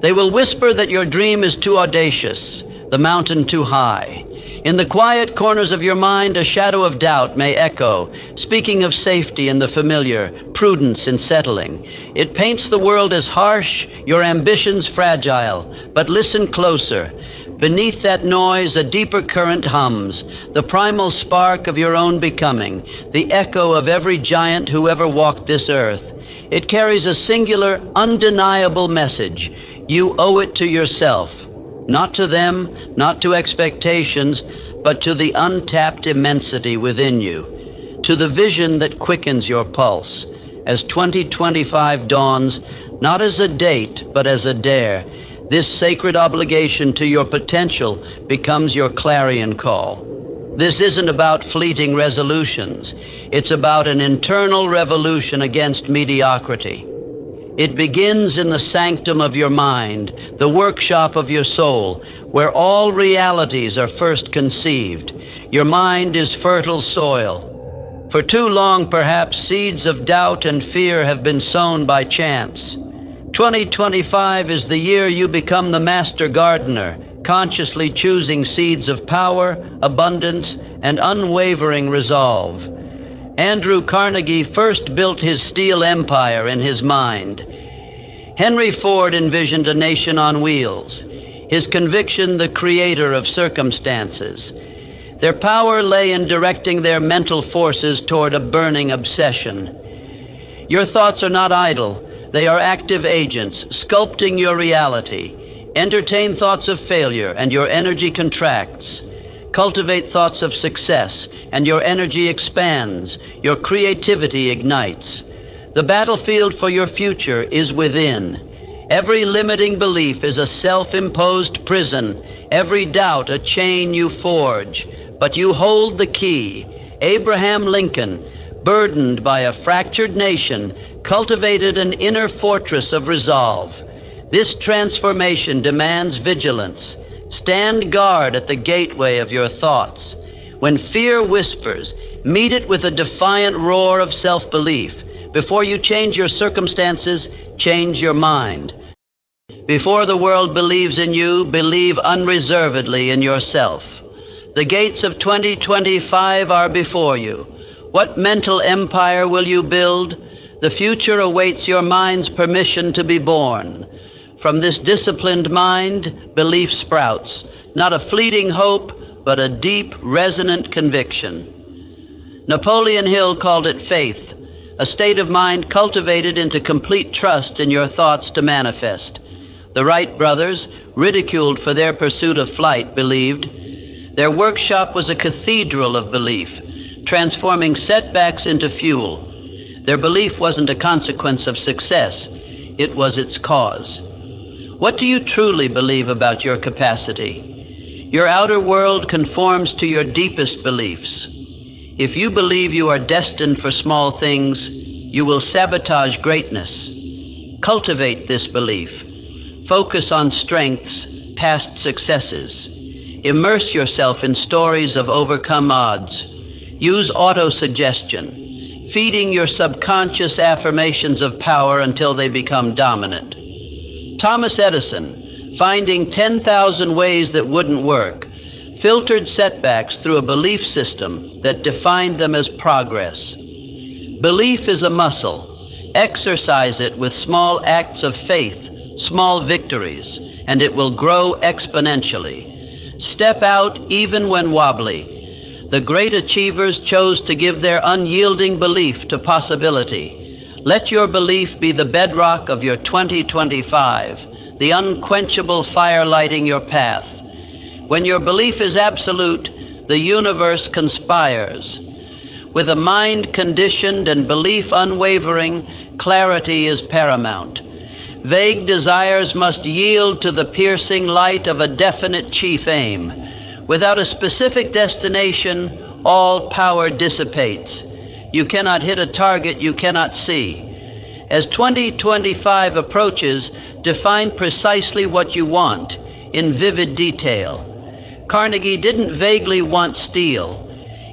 They will whisper that your dream is too audacious, the mountain too high. In the quiet corners of your mind, a shadow of doubt may echo, speaking of safety in the familiar, prudence in settling. It paints the world as harsh, your ambitions fragile. But listen closer. Beneath that noise, a deeper current hums, the primal spark of your own becoming, the echo of every giant who ever walked this earth. It carries a singular, undeniable message. You owe it to yourself. Not to them, not to expectations, but to the untapped immensity within you, to the vision that quickens your pulse. As 2025 dawns, not as a date, but as a dare, this sacred obligation to your potential becomes your clarion call. This isn't about fleeting resolutions. It's about an internal revolution against mediocrity. It begins in the sanctum of your mind, the workshop of your soul, where all realities are first conceived. Your mind is fertile soil. For too long, perhaps, seeds of doubt and fear have been sown by chance. 2025 is the year you become the master gardener, consciously choosing seeds of power, abundance, and unwavering resolve. Andrew Carnegie first built his steel empire in his mind. Henry Ford envisioned a nation on wheels, his conviction the creator of circumstances. Their power lay in directing their mental forces toward a burning obsession. Your thoughts are not idle. They are active agents, sculpting your reality. Entertain thoughts of failure, and your energy contracts. Cultivate thoughts of success, and your energy expands. Your creativity ignites. The battlefield for your future is within. Every limiting belief is a self-imposed prison. Every doubt a chain you forge. But you hold the key. Abraham Lincoln, burdened by a fractured nation, cultivated an inner fortress of resolve. This transformation demands vigilance. Stand guard at the gateway of your thoughts. When fear whispers, meet it with a defiant roar of self-belief. Before you change your circumstances, change your mind. Before the world believes in you, believe unreservedly in yourself. The gates of 2025 are before you. What mental empire will you build? The future awaits your mind's permission to be born. From this disciplined mind, belief sprouts, not a fleeting hope, but a deep, resonant conviction. Napoleon Hill called it faith, a state of mind cultivated into complete trust in your thoughts to manifest. The Wright brothers, ridiculed for their pursuit of flight, believed. Their workshop was a cathedral of belief, transforming setbacks into fuel. Their belief wasn't a consequence of success, it was its cause. What do you truly believe about your capacity? Your outer world conforms to your deepest beliefs. If you believe you are destined for small things, you will sabotage greatness. Cultivate this belief. Focus on strengths, past successes. Immerse yourself in stories of overcome odds. Use autosuggestion, feeding your subconscious affirmations of power until they become dominant. Thomas Edison, finding 10,000 ways that wouldn't work, filtered setbacks through a belief system that defined them as progress. Belief is a muscle. Exercise it with small acts of faith, small victories, and it will grow exponentially. Step out even when wobbly. The great achievers chose to give their unyielding belief to possibility. Let your belief be the bedrock of your 2025, the unquenchable fire lighting your path. When your belief is absolute, the universe conspires. With a mind conditioned and belief unwavering, clarity is paramount. Vague desires must yield to the piercing light of a definite chief aim. Without a specific destination, all power dissipates. You cannot hit a target you cannot see. As 2025 approaches, define precisely what you want in vivid detail. Carnegie didn't vaguely want steel.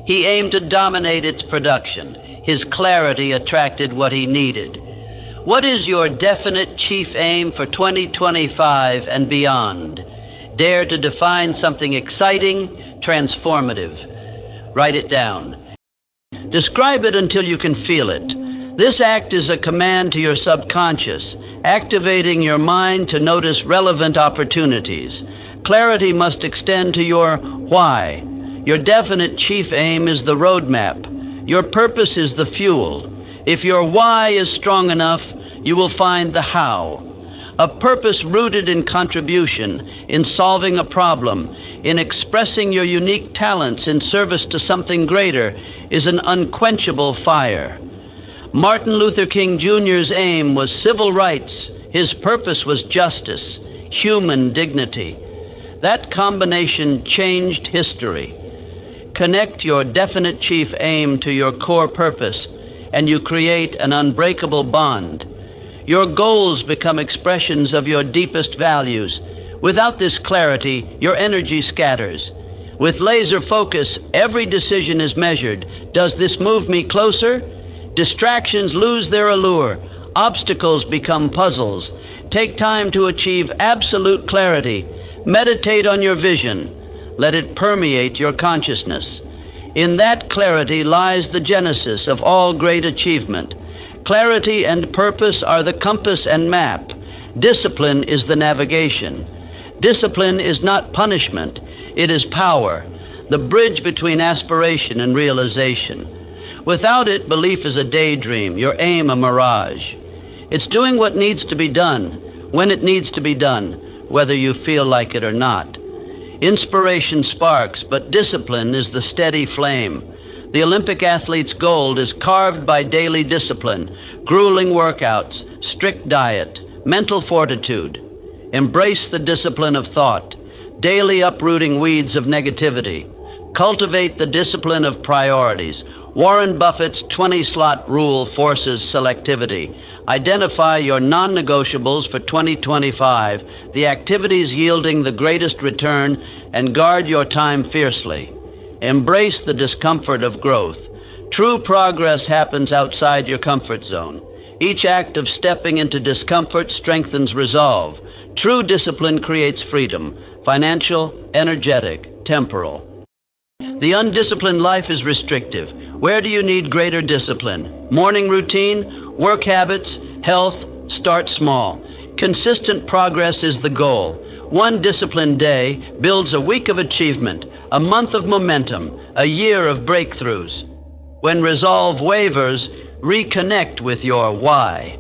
He aimed to dominate its production. His clarity attracted what he needed. What is your definite chief aim for 2025 and beyond? Dare to define something exciting, transformative. Write it down. Describe it until you can feel it. This act is a command to your subconscious, activating your mind to notice relevant opportunities. Clarity must extend to your why. Your definite chief aim is the roadmap. Your purpose is the fuel. If your why is strong enough, you will find the how. A purpose rooted in contribution, in solving a problem, in expressing your unique talents in service to something greater is an unquenchable fire. Martin Luther King Jr.'s aim was civil rights. His purpose was justice, human dignity. That combination changed history. Connect your definite chief aim to your core purpose, and you create an unbreakable bond. Your goals become expressions of your deepest values. Without this clarity, your energy scatters. With laser focus, every decision is measured. Does this move me closer? Distractions lose their allure. Obstacles become puzzles. Take time to achieve absolute clarity. Meditate on your vision. Let it permeate your consciousness. In that clarity lies the genesis of all great achievement. Clarity and purpose are the compass and map. Discipline is the navigation. Discipline is not punishment. It is power, the bridge between aspiration and realization. Without it, belief is a daydream, your aim a mirage. It's doing what needs to be done, when it needs to be done, whether you feel like it or not. Inspiration sparks, but discipline is the steady flame. The Olympic athlete's gold is carved by daily discipline, grueling workouts, strict diet, mental fortitude. Embrace the discipline of thought, daily uprooting weeds of negativity. Cultivate the discipline of priorities. Warren Buffett's 20-slot rule forces selectivity. Identify your non-negotiables for 2025, the activities yielding the greatest return, and guard your time fiercely. Embrace the discomfort of growth. True progress happens outside your comfort zone. Each act of stepping into discomfort strengthens resolve. True discipline creates freedom, financial, energetic, temporal. The undisciplined life is restrictive. Where do you need greater discipline? Morning routine, work habits, health? Start small. Consistent progress is the goal. One disciplined day builds a week of achievement, a month of momentum, a year of breakthroughs. When resolve wavers, reconnect with your why.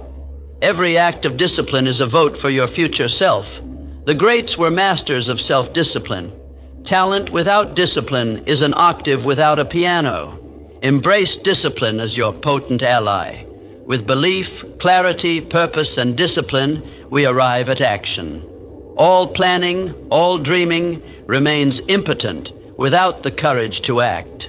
Every act of discipline is a vote for your future self. The greats were masters of self-discipline. Talent without discipline is an octave without a piano. Embrace discipline as your potent ally. With belief, clarity, purpose, and discipline, we arrive at action. All planning, all dreaming remains impotent without the courage to act.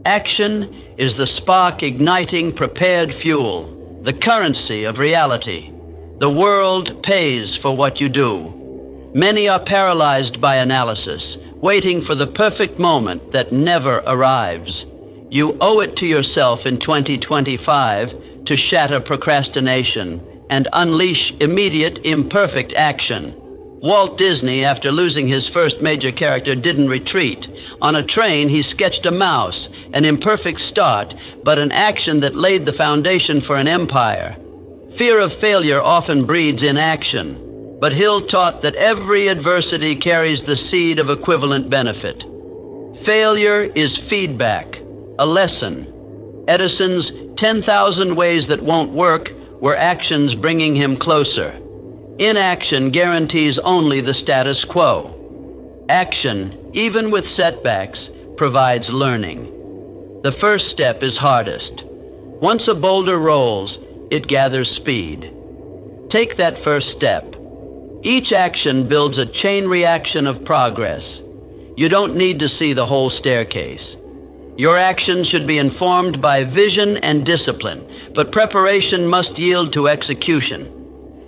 Action is the spark igniting prepared fuel, the currency of reality. The world pays for what you do. Many are paralyzed by analysis, waiting for the perfect moment that never arrives. You owe it to yourself in 2025 to shatter procrastination and unleash immediate, imperfect action. Walt Disney, after losing his first major character, didn't retreat. On a train, he sketched a mouse, an imperfect start, but an action that laid the foundation for an empire. Fear of failure often breeds inaction, but Hill taught that every adversity carries the seed of equivalent benefit. Failure is feedback, a lesson. Edison's 10,000 ways that won't work were actions bringing him closer. Inaction guarantees only the status quo. Action, even with setbacks, provides learning. The first step is hardest. Once a boulder rolls, it gathers speed. Take that first step. Each action builds a chain reaction of progress. You don't need to see the whole staircase. Your actions should be informed by vision and discipline, but preparation must yield to execution.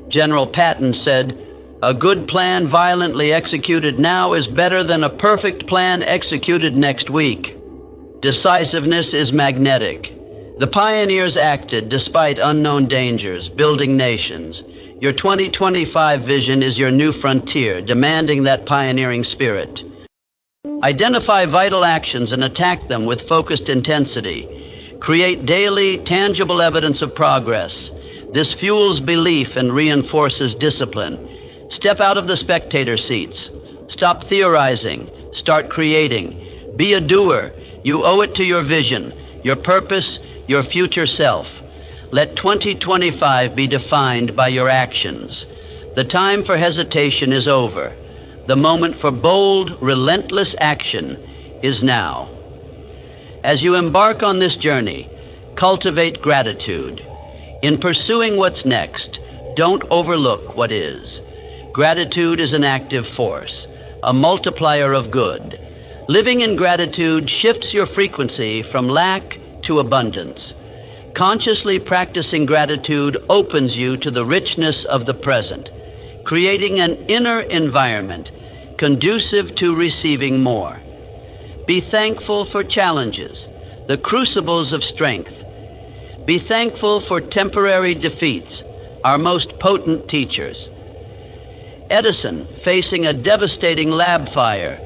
General Patton said, "A good plan violently executed now is better than a perfect plan executed next week." Decisiveness is magnetic. The pioneers acted despite unknown dangers, building nations. Your 2025 vision is your new frontier, demanding that pioneering spirit. Identify vital actions and attack them with focused intensity. Create daily, tangible evidence of progress. This fuels belief and reinforces discipline. Step out of the spectator seats. Stop theorizing. Start creating. Be a doer. You owe it to your vision, your purpose, your future self. Let 2025 be defined by your actions. The time for hesitation is over. The moment for bold, relentless action is now. As you embark on this journey, cultivate gratitude. In pursuing what's next, don't overlook what is. Gratitude is an active force, a multiplier of good. Living in gratitude shifts your frequency from lack to abundance. Consciously practicing gratitude opens you to the richness of the present, creating an inner environment conducive to receiving more. Be thankful for challenges, the crucibles of strength. Be thankful for temporary defeats, our most potent teachers. Edison, facing a devastating lab fire,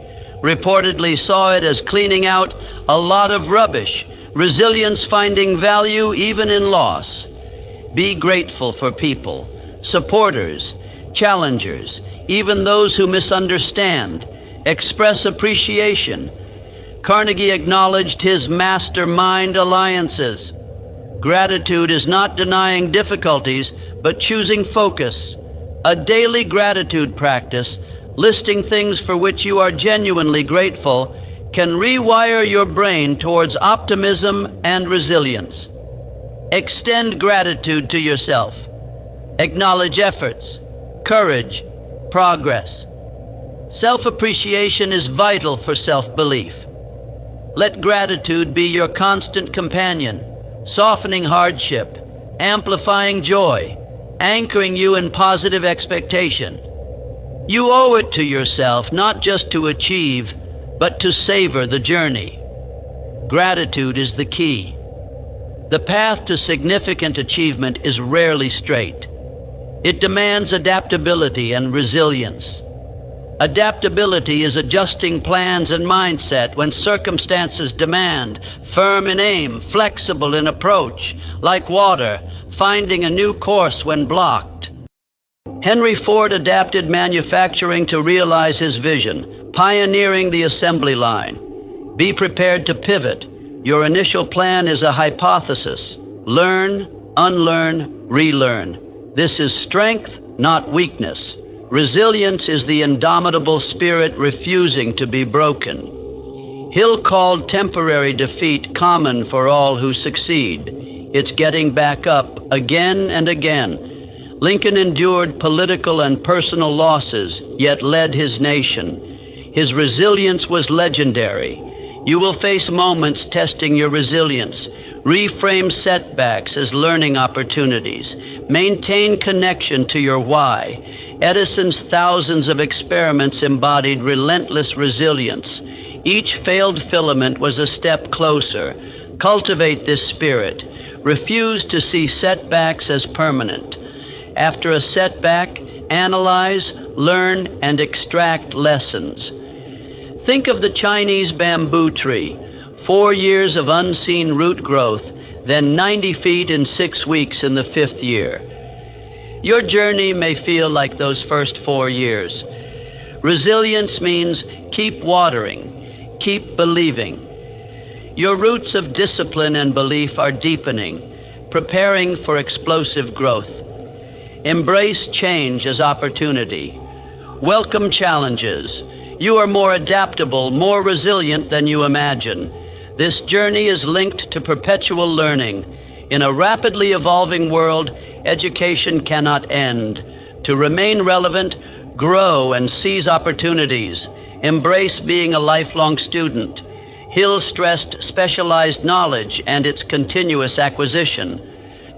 reportedly saw it as cleaning out a lot of rubbish, resilience finding value even in loss. Be grateful for people, supporters, challengers, even those who misunderstand. Express appreciation. Carnegie acknowledged his mastermind alliances. Gratitude is not denying difficulties, but choosing focus. A daily gratitude practice, listing things for which you are genuinely grateful, can rewire your brain towards optimism and resilience. Extend gratitude to yourself. Acknowledge efforts, courage, progress. Self-appreciation is vital for self-belief. Let gratitude be your constant companion, softening hardship, amplifying joy, anchoring you in positive expectation. You owe it to yourself not just to achieve, but to savor the journey. Gratitude is the key. The path to significant achievement is rarely straight. It demands adaptability and resilience. Adaptability is adjusting plans and mindset when circumstances demand, firm in aim, flexible in approach, like water, finding a new course when blocked. Henry Ford adapted manufacturing to realize his vision, pioneering the assembly line. Be prepared to pivot. Your initial plan is a hypothesis. Learn, unlearn, relearn. This is strength, not weakness. Resilience is the indomitable spirit refusing to be broken. Hill called temporary defeat common for all who succeed. It's getting back up again and again. Lincoln endured political and personal losses, yet led his nation. His resilience was legendary. You will face moments testing your resilience. Reframe setbacks as learning opportunities. Maintain connection to your why. Edison's thousands of experiments embodied relentless resilience. Each failed filament was a step closer. Cultivate this spirit. Refuse to see setbacks as permanent. After a setback, analyze, learn, and extract lessons. Think of the Chinese bamboo tree. 4 years of unseen root growth, then 90 feet in 6 weeks in the 5th year. Your journey may feel like those first 4 years. Resilience means keep watering, keep believing. Your roots of discipline and belief are deepening, preparing for explosive growth. Embrace change as opportunity. Welcome challenges. You are more adaptable, more resilient than you imagine. This journey is linked to perpetual learning. In a rapidly evolving world, education cannot end. To remain relevant, grow and seize opportunities. Embrace being a lifelong student. Hill stressed specialized knowledge and its continuous acquisition.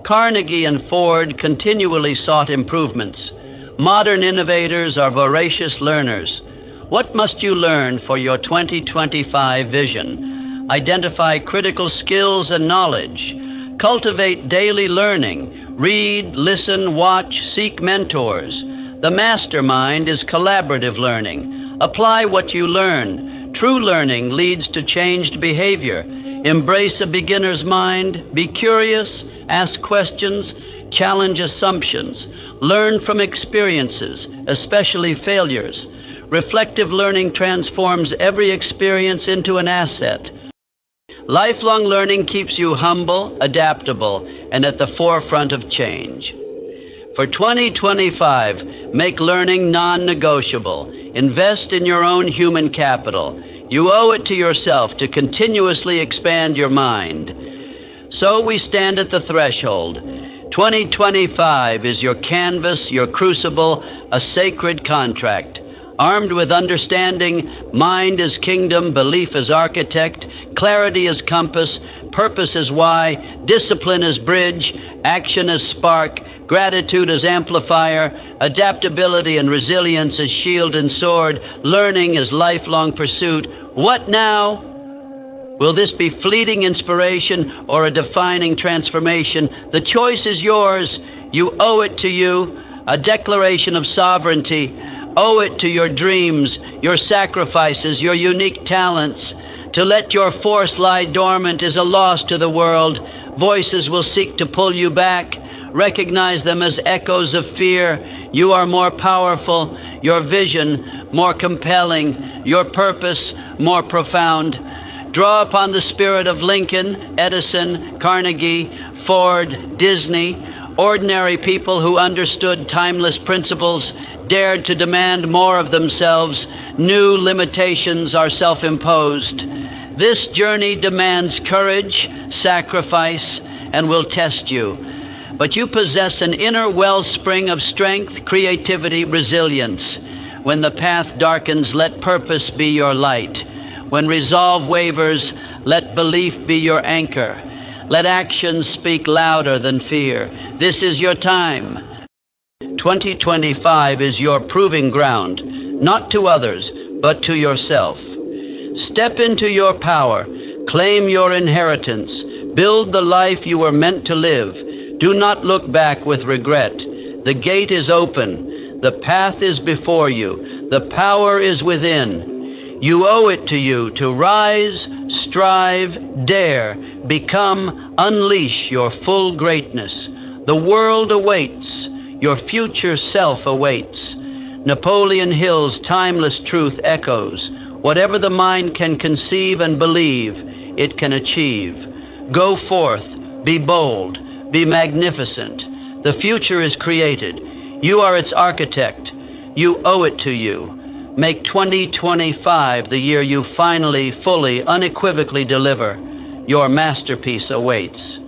Carnegie and Ford continually sought improvements. Modern innovators are voracious learners. What must you learn for your 2025 vision? Identify critical skills and knowledge. Cultivate daily learning. Read, listen, watch, seek mentors. The mastermind is collaborative learning. Apply what you learn. True learning leads to changed behavior. Embrace a beginner's mind. Be curious. Ask questions. Challenge assumptions. Learn from experiences, especially failures. Reflective learning transforms every experience into an asset. Lifelong learning keeps you humble, adaptable, and at the forefront of change. For 2025, make learning non-negotiable. Invest in your own human capital. You owe it to yourself to continuously expand your mind. So we stand at the threshold. 2025 is your canvas, your crucible, a sacred contract. Armed with understanding, mind is kingdom, belief is architect, clarity is compass, purpose is why, discipline is bridge, action is spark, gratitude is amplifier, adaptability and resilience is shield and sword, learning is lifelong pursuit. What now? Will this be fleeting inspiration or a defining transformation? The choice is yours. You owe it to you, a declaration of sovereignty. Owe it to your dreams, your sacrifices, your unique talents. To let your force lie dormant is a loss to the world. Voices will seek to pull you back. Recognize them as echoes of fear. You are more powerful, your vision more compelling, your purpose more profound. Draw upon the spirit of Lincoln, Edison, Carnegie, Ford, Disney, ordinary people who understood timeless principles, dared to demand more of themselves. New limitations are self-imposed. This journey demands courage, sacrifice, and will test you. But you possess an inner wellspring of strength, creativity, resilience. When the path darkens, let purpose be your light. When resolve wavers, let belief be your anchor. Let actions speak louder than fear. This is your time. 2025 is your proving ground, not to others, but to yourself. Step into your power. Claim your inheritance. Build the life you were meant to live. Do not look back with regret. The gate is open. The path is before you. The power is within. You owe it to you to rise, strive, dare, become, unleash your full greatness. The world awaits. Your future self awaits. Napoleon Hill's timeless truth echoes. Whatever the mind can conceive and believe, it can achieve. Go forth, be bold, be magnificent. The future is created. You are its architect. You owe it to you. Make 2025 the year you finally, fully, unequivocally deliver. Your masterpiece awaits.